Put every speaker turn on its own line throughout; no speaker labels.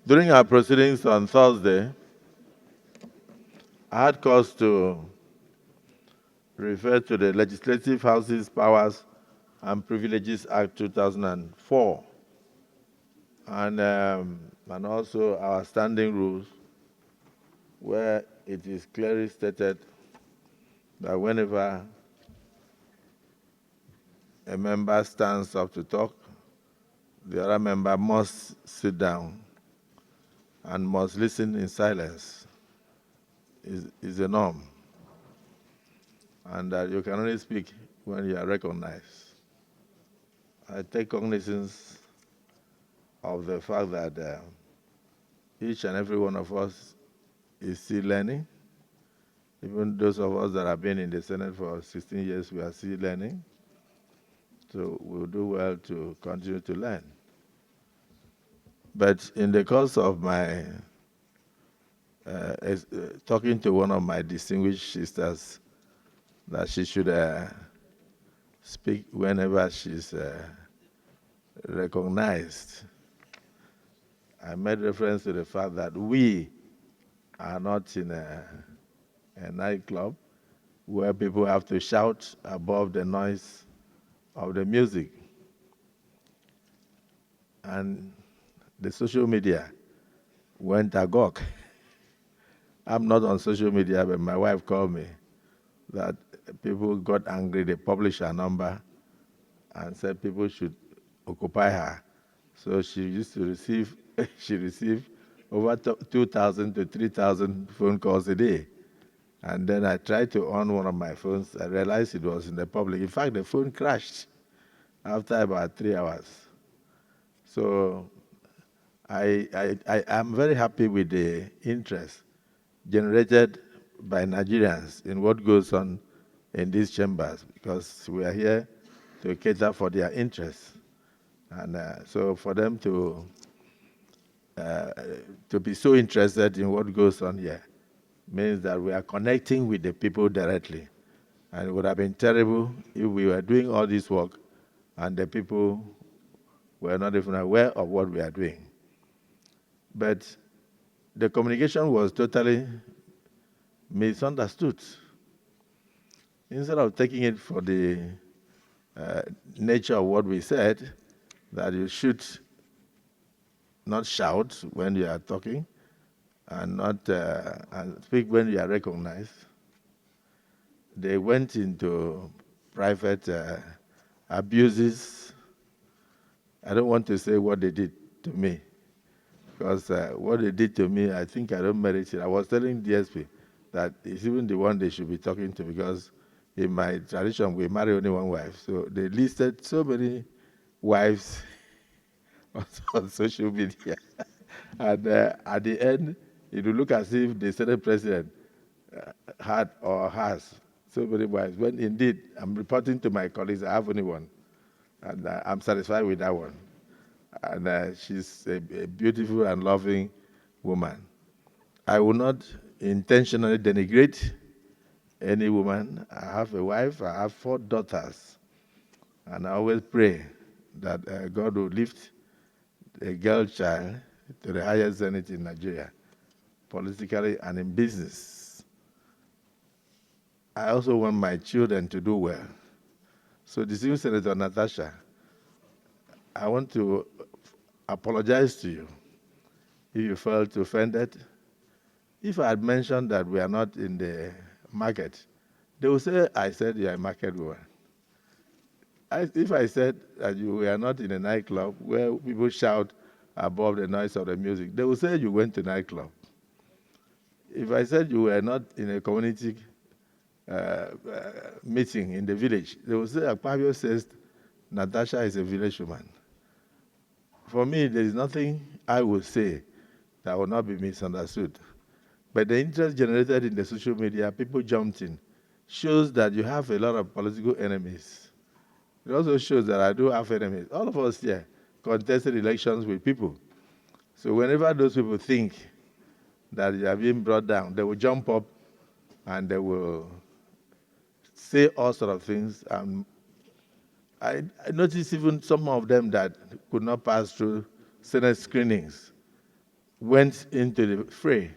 During our proceedings on Thursday, I had cause to refer to the Legislative House's Powers and Privileges Act 2004 and also our standing rules, where it is clearly stated that whenever a member stands up to talk, the other member must sit down and must listen in silence, is a norm, and that you can only speak when you are recognized. I take cognizance of the fact that each and every one of us is still learning. Even those of us that have been in the Senate for 16 years, we are still learning. So we'll do well to continue to learn. But in the course of my talking to one of my distinguished sisters that she should speak whenever she's recognized, I made reference to the fact that we are not in a nightclub where people have to shout above the noise of the music. And the social media went agog. I'm not on social media, but my wife called me that people got angry. They published her number and said people should occupy her. So she used to receive, she received over 2,000 to 3,000 phone calls a day. And then I tried to on one of my phones. I realized it was in the public. In fact, the phone crashed after about 3 hours. So I am very happy with the interest generated by Nigerians in what goes on in these chambers, because we are here to cater for their interests. And so for them to be so interested in what goes on here means that we are connecting with the people directly. And it would have been terrible if we were doing all this work and the people were not even aware of what we are doing. But the communication was totally misunderstood. Instead of taking it for the nature of what we said, that you should not shout when you are talking and not and speak when you are recognized, they went into private abuses. I don't want to say what they did to me, because what they did to me, I think I don't merit it. I was telling DSP that it's even the one they should be talking to, because in my tradition, we marry only one wife. So they listed so many wives on social media. And at the end, it will look as if the Senate president had or has so many wives. When indeed, I'm reporting to my colleagues, I have only one. And I'm satisfied with that one. And she's a beautiful and loving woman. I will not intentionally denigrate any woman. I have a wife, I have 4 daughters. And I always pray that God will lift a girl child to the highest zenith in Nigeria, politically and in business. I also want my children to do well. So, distinguished Senator Natasha, I want to apologize to you if you felt offended. If I had mentioned that we are not in the market, they will say I said you are a market woman. If I said that we are not in a nightclub where people shout above the noise of the music, they will say you went to nightclub. If I said you were not in a community meeting in the village, they will say Akpabio says Natasha is a village woman. For me, there is nothing I will say that will not be misunderstood. But the interest generated in the social media, people jumped in, shows that you have a lot of political enemies. It also shows that I do have enemies. All of us here contested elections with people. So whenever those people think that you are being brought down, they will jump up and they will say all sorts of things. I noticed even some of them that could not pass through Senate screenings went into the fray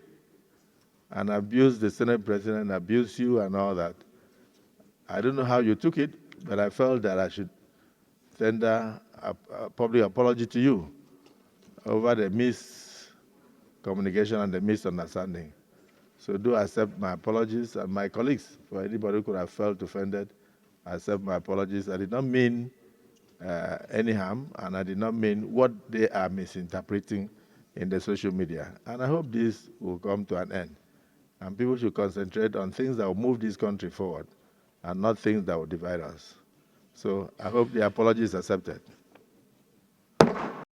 and abused the Senate President, abused you and all that. I don't know how you took it, but I felt that I should tender a public apology to you over the miscommunication and the misunderstanding. So do accept my apologies, and my colleagues, for anybody who could have felt offended, I accept my apologies. I did not mean any harm, and I did not mean what they are misinterpreting in the social media. And I hope this will come to an end. And people should concentrate on things that will move this country forward and not things that will divide us. So I hope the apology is accepted.